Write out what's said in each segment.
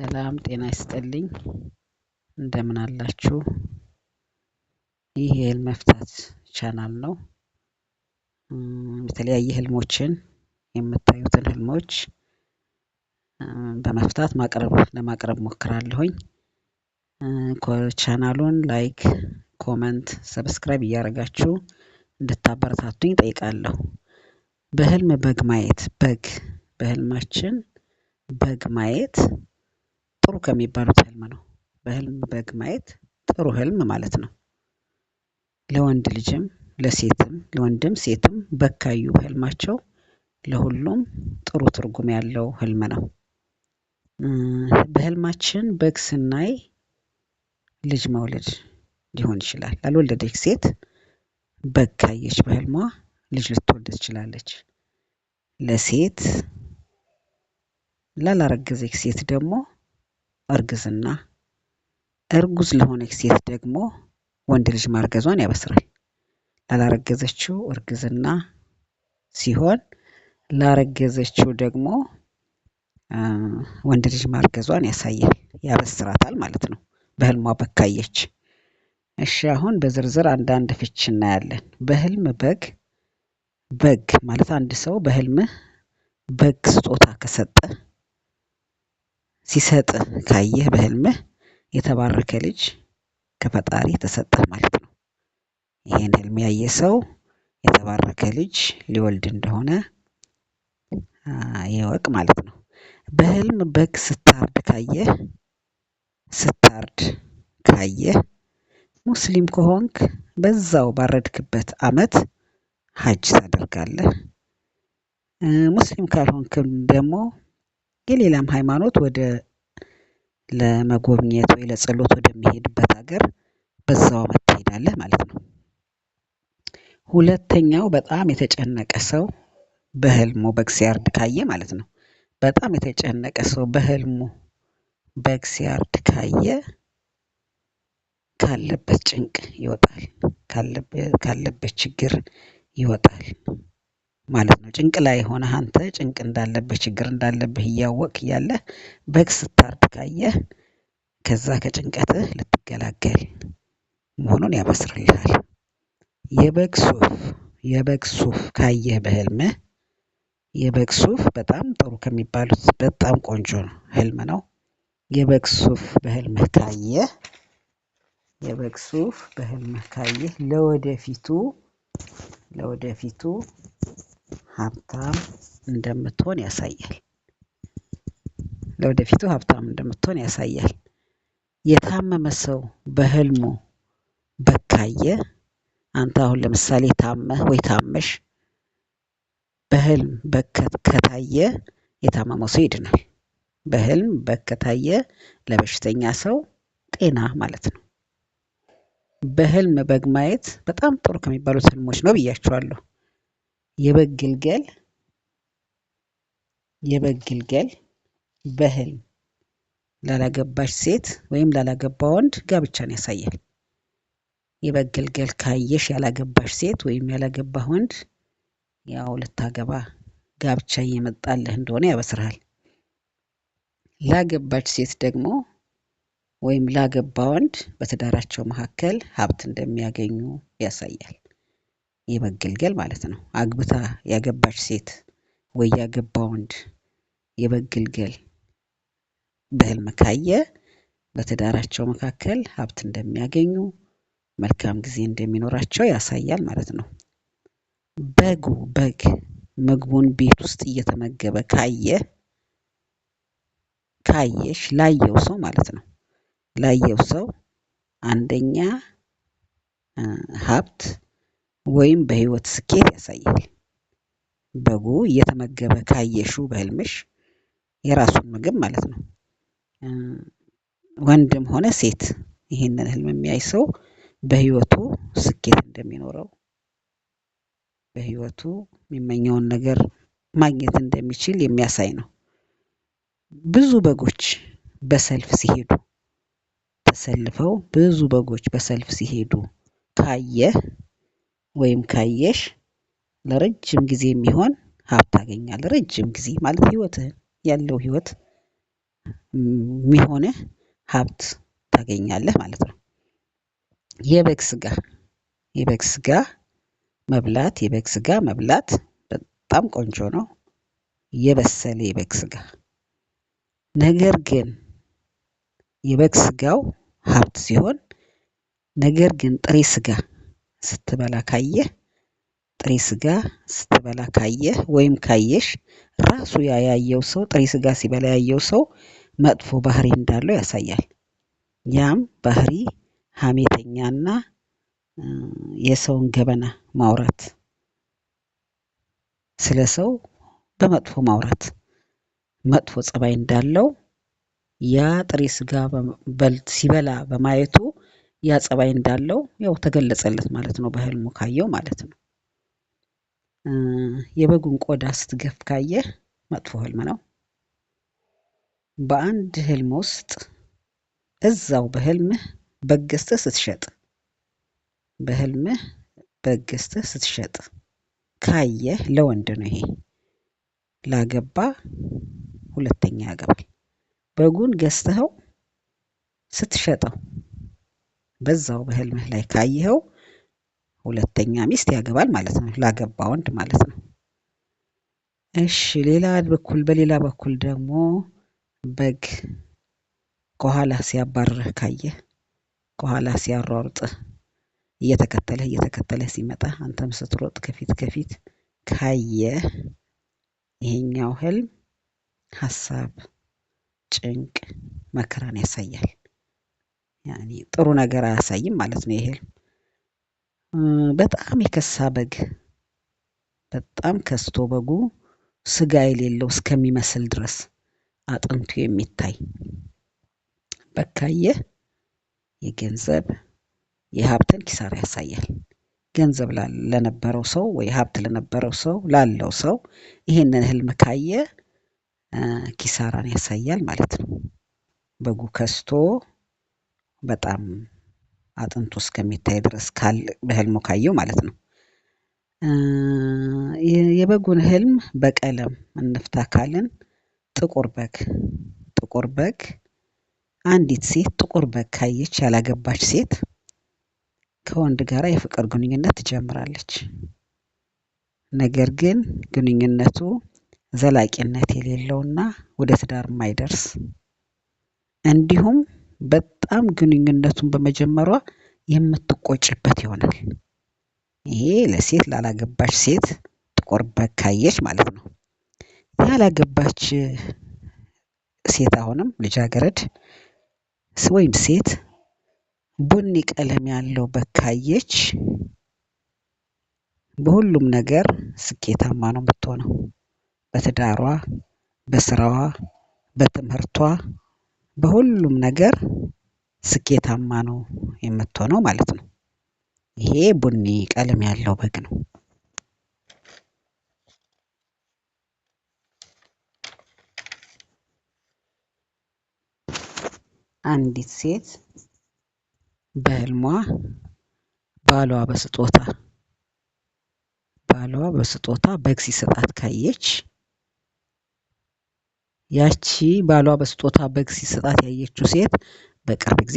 ሰላም ጤና ይስጥልኝ እንደምን አላችሁ? ይህ የህልም መፍታት ቻናል ነው። የተለያየ ህልሞችን የምታዩትን ህልሞች በመፍታት ለማቅረብ ሞክራለሁኝ። ቻናሉን ላይክ፣ ኮመንት፣ ሰብስክራይብ እያደረጋችሁ እንድታበረታቱኝ ጠይቃለሁ። በህልም በህልማችን በግ ማየት ጥሩ ከሚባሉት ህልም ነው። በህልም በግ ማየት ጥሩ ህልም ማለት ነው። ለወንድ ልጅም ለሴትም ለወንድም ሴትም በግ ካዩ በህልማቸው ለሁሉም ጥሩ ትርጉም ያለው ህልም ነው። በህልማችን በግ ስናይ ልጅ መውለድ ሊሆን ይችላል። ላልወለደች ሴት በግ ካየች በህልሟ ልጅ ልትወልድ ትችላለች። ለሴት ላላረገዘች ሴት ደግሞ እርግዝና፣ እርጉዝ ለሆነች ሴት ደግሞ ወንድ ልጅ ማርገዟን ያበስራል። ላላረገዘችው እርግዝና ሲሆን ላረገዘችው ደግሞ ወንድ ልጅ ማርገዟን ያሳያል፣ ያበስራታል ማለት ነው። በህልሟ በግ ካየች። እሺ አሁን በዝርዝር አንዳንድ ፍች እናያለን። በህልም በግ ማለት አንድ ሰው በህልምህ በግ ስጦታ ሲሰጥህ ካየህ በህልምህ የተባረከ ልጅ ከፈጣሪ ተሰጠህ ማለት ነው። ይሄን ህልም ያየ ሰው የተባረከ ልጅ ሊወልድ እንደሆነ ይወቅ ማለት ነው። በህልም በግ ስታርድ ካየህ ሙስሊም ከሆንክ በዛው ባረድክበት አመት ሀጅ ታደርጋለህ። ሙስሊም ካልሆንክም ደግሞ የሌላም ሃይማኖት ለመጎብኘት ወይ ለጸሎት ወደሚሄድበት ሀገር በዛው አመት ትሄዳለህ ማለት ነው። ሁለተኛው በጣም የተጨነቀ ሰው በህልሙ በግ ሲያርድ ካየ ማለት ነው። በጣም የተጨነቀ ሰው በህልሙ በግ ሲያርድ ካየ ካለበት ጭንቅ ይወጣል፣ ካለበት ችግር ይወጣል ማለት ነው። ጭንቅ ላይ ሆነህ አንተ ጭንቅ እንዳለብህ ችግር እንዳለብህ እያወቅህ እያለህ በግ ስታርድ ካየህ ከዛ ከጭንቀትህ ልትገላገል መሆኑን ያበስርልሃል። የበግ ሱፍ ካየህ በህልምህ የበግ ሱፍ በጣም ጥሩ ከሚባሉት በጣም ቆንጆ ህልም ነው። የበግ ሱፍ በህልምህ ካየህ ለወደፊቱ ሀብታም እንደምትሆን ያሳያል። የታመመ ሰው በህልሙ በግ ካየ አንተ አሁን ለምሳሌ ታመህ ወይ ታመሽ በህልም በግ ከታየ የታመመው ሰው ይድናል። በህልም በግ ከታየ ለበሽተኛ ሰው ጤና ማለት ነው። በህልም በግ ማየት በጣም ጥሩ ከሚባሉት ህልሞች ነው ብያችኋለሁ። የበግ ግልገል በህልም ላላገባች ሴት ወይም ላላገባ ወንድ ጋብቻን ያሳያል። የበግ ግልገል ካየሽ ያላገባሽ ሴት ወይም ያላገባህ ወንድ ያው ልታገባ ጋብቻ እየመጣልህ እንደሆነ ያበስርሃል። ላገባች ሴት ደግሞ ወይም ላገባ ወንድ በትዳራቸው መካከል ሀብት እንደሚያገኙ ያሳያል። የበግ ግልገል ማለት ነው። አግብታ ያገባች ሴት ወይ ያገባ ወንድ የበግ ግልገል በህልም ካየ በትዳራቸው መካከል ሀብት እንደሚያገኙ፣ መልካም ጊዜ እንደሚኖራቸው ያሳያል ማለት ነው። በግ ምግቡን ቤት ውስጥ እየተመገበ ካየሽ ላየው ሰው ማለት ነው። ላየው ሰው አንደኛ ሀብት ወይም በህይወት ስኬት ያሳያል። በጉ እየተመገበ ካየሽው በህልምሽ የራሱን ምግብ ማለት ነው። ወንድም ሆነ ሴት ይሄንን ህልም የሚያይ ሰው በህይወቱ ስኬት እንደሚኖረው፣ በህይወቱ የሚመኘውን ነገር ማግኘት እንደሚችል የሚያሳይ ነው። ብዙ በጎች በሰልፍ ሲሄዱ ተሰልፈው ብዙ በጎች በሰልፍ ሲሄዱ ካየህ ወይም ካየሽ ለረጅም ጊዜ የሚሆን ሀብት ታገኛለህ። ረጅም ጊዜ ማለት ህይወትህን ያለው ህይወት የሚሆንህ ሀብት ታገኛለህ ማለት ነው። የበግ ስጋ መብላት በጣም ቆንጆ ነው። የበሰለ የበግ ስጋ። ነገር ግን የበግ ስጋው ሀብት ሲሆን፣ ነገር ግን ጥሬ ስጋ ስትበላ ካየህ ወይም ካየሽ ራሱ ያየው ሰው ጥሬ ስጋ ሲበላ ያየው ሰው መጥፎ ባህሪ እንዳለው ያሳያል። ያም ባህሪ ሀሜተኛና የሰውን ገበና ማውራት፣ ስለ ሰው በመጥፎ ማውራት መጥፎ ፀባይ እንዳለው ያ ጥሬ ስጋ ሲበላ በማየቱ ያ ፀባይ እንዳለው ያው ተገለጸለት ማለት ነው፣ በህልሙ ካየው ማለት ነው። የበጉን ቆዳ ስትገፍ ካየህ መጥፎ ህልም ነው። በአንድ ህልም ውስጥ እዛው በህልምህ በግ ገዝተህ ስትሸጥ ካየህ ለወንድ ነው ይሄ። ላገባ ሁለተኛ ያገባል። በጉን ገዝተኸው ስትሸጠው በዛው በህልምህ ላይ ካየኸው ሁለተኛ ሚስት ያገባል ማለት ነው፣ ላገባ ወንድ ማለት ነው። እሺ በሌላ በኩል ደግሞ በግ ከኋላ ሲያባርርህ ካየህ፣ ከኋላ ሲያሯሩጥህ እየተከተለህ ሲመጣ አንተም ስትሮጥ ከፊት ካየህ ይሄኛው ህልም ሀሳብ፣ ጭንቅ፣ መከራን ያሳያል። ያኔ ጥሩ ነገር አያሳይም ማለት ነው ይሄ ህልም። በጣም የከሳ በግ፣ በጣም ከስቶ በጉ ስጋ የሌለው እስከሚመስል ድረስ አጥንቱ የሚታይ በግ ካየህ የገንዘብ የሀብትን ኪሳራ ያሳያል። ገንዘብ ለነበረው ሰው ወይ ሀብት ለነበረው ሰው ላለው ሰው ይሄንን ህልም ካየ ኪሳራን ያሳያል ማለት ነው። በጉ ከስቶ በጣም አጥንቱ እስከሚታይ ድረስ በህልሙ ካየው ማለት ነው። የበጉን ህልም በቀለም እንፍታ ካልን ጥቁር በግ አንዲት ሴት ጥቁር በግ ካየች፣ ያላገባች ሴት ከወንድ ጋር የፍቅር ግንኙነት ትጀምራለች። ነገር ግን ግንኙነቱ ዘላቂነት የሌለውና ወደ ትዳር የማይደርስ እንዲሁም በጣም ግንኙነቱን በመጀመሯ የምትቆጭበት ይሆናል። ይሄ ላላገባች ሴት ጥቁር በግ ካየች ማለት ነው። ያላገባች ሴት አሁንም ልጃገረድ ወይም ሴት ቡኒ ቀለም ያለው በግ ካየች በሁሉም ነገር ስኬታማ ነው የምትሆነው። በትዳሯ፣ በስራዋ፣ በትምህርቷ፣ በሁሉም ነገር ስኬታማ ነው የምትሆነው ማለት ነው። ይሄ ቡኒ ቀለም ያለው በግ ነው። አንዲት ሴት በህልሟ ባሏ በስጦታ በግ ሲሰጣት ካየች፣ ያቺ ባሏ በስጦታ በግ ሲሰጣት ያየችው ሴት በቅርብ ጊዜ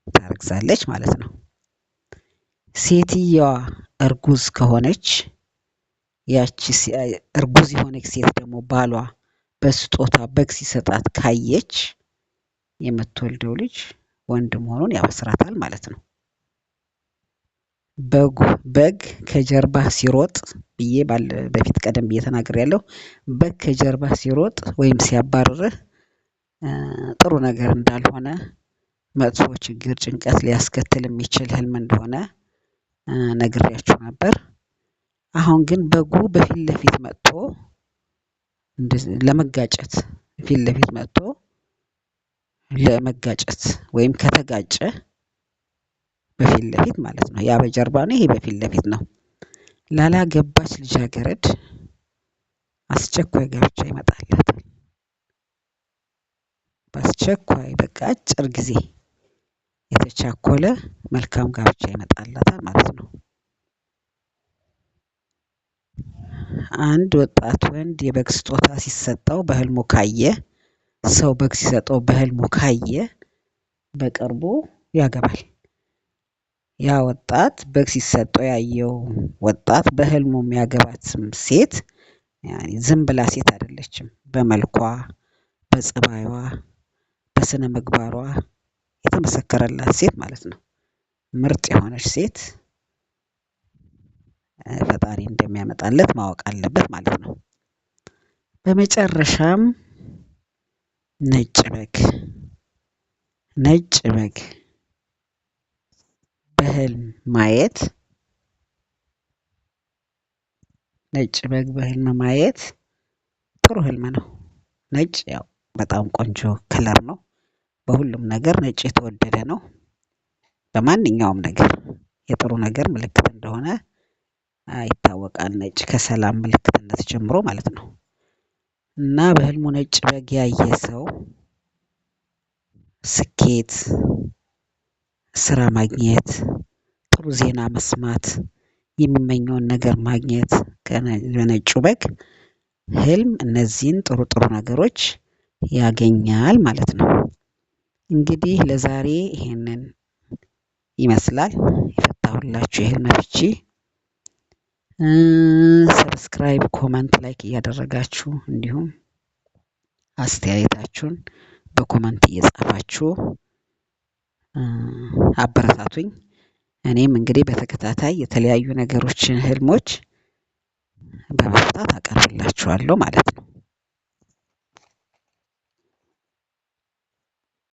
ታረግዛለች ማለት ነው። ሴትየዋ እርጉዝ ከሆነች፣ ያቺ እርጉዝ የሆነች ሴት ደግሞ ባሏ በስጦታ በግ ሲሰጣት ካየች የምትወልደው ልጅ ወንድ መሆኑን ያበስራታል ማለት ነው። በግ ከጀርባህ ሲሮጥ ብዬ በፊት ቀደም ብዬ ተናግሬያለሁ። በግ ከጀርባህ ሲሮጥ ወይም ሲያባርርህ ጥሩ ነገር እንዳልሆነ፣ መጥፎ ችግር፣ ጭንቀት ሊያስከትል የሚችል ህልም እንደሆነ ነግሬያችሁ ነበር። አሁን ግን በጉ በፊት ለፊት መጥቶ ለመጋጨት ወይም ከተጋጨ በፊት ለፊት ማለት ነው። ያ በጀርባ ነው፣ ይሄ በፊት ለፊት ነው። ላላገባች ልጃገረድ አስቸኳይ ጋብቻ ይመጣላታል። በአስቸኳይ በቃ አጭር ጊዜ የተቻኮለ መልካም ጋብቻ ይመጣላታል ማለት ነው። አንድ ወጣት ወንድ የበግ ስጦታ ሲሰጠው በህልሙ ካየ ሰው በግ ሲሰጠው በህልሙ ካየ በቅርቡ ያገባል። ያ ወጣት በግ ሲሰጠው ያየው ወጣት በህልሙ የሚያገባት ሴት ዝም ብላ ሴት አይደለችም። በመልኳ፣ በጸባይዋ፣ በስነ ምግባሯ የተመሰከረላት ሴት ማለት ነው። ምርጥ የሆነች ሴት ፈጣሪ እንደሚያመጣለት ማወቅ አለበት ማለት ነው። በመጨረሻም ነጭ በግ በህልም ማየት ጥሩ ህልም ነው። ነጭ ያው በጣም ቆንጆ ከለር ነው። በሁሉም ነገር ነጭ የተወደደ ነው። በማንኛውም ነገር የጥሩ ነገር ምልክት እንደሆነ ይታወቃል። ነጭ ከሰላም ምልክትነት ጀምሮ ማለት ነው። እና በህልሙ ነጭ በግ ያየ ሰው ስኬት፣ ስራ ማግኘት፣ ጥሩ ዜና መስማት፣ የሚመኘውን ነገር ማግኘት በነጩ በግ ህልም እነዚህን ጥሩ ጥሩ ነገሮች ያገኛል ማለት ነው። እንግዲህ ለዛሬ ይሄንን ይመስላል የፈታሁላችሁ የህልም ፍቺ። ሰብስክራይብ፣ ኮመንት፣ ላይክ እያደረጋችሁ እንዲሁም አስተያየታችሁን በኮመንት እየጻፋችሁ አበረታቱኝ። እኔም እንግዲህ በተከታታይ የተለያዩ ነገሮችን ህልሞች በመፍታት አቀርብላችኋለሁ ማለት ነው።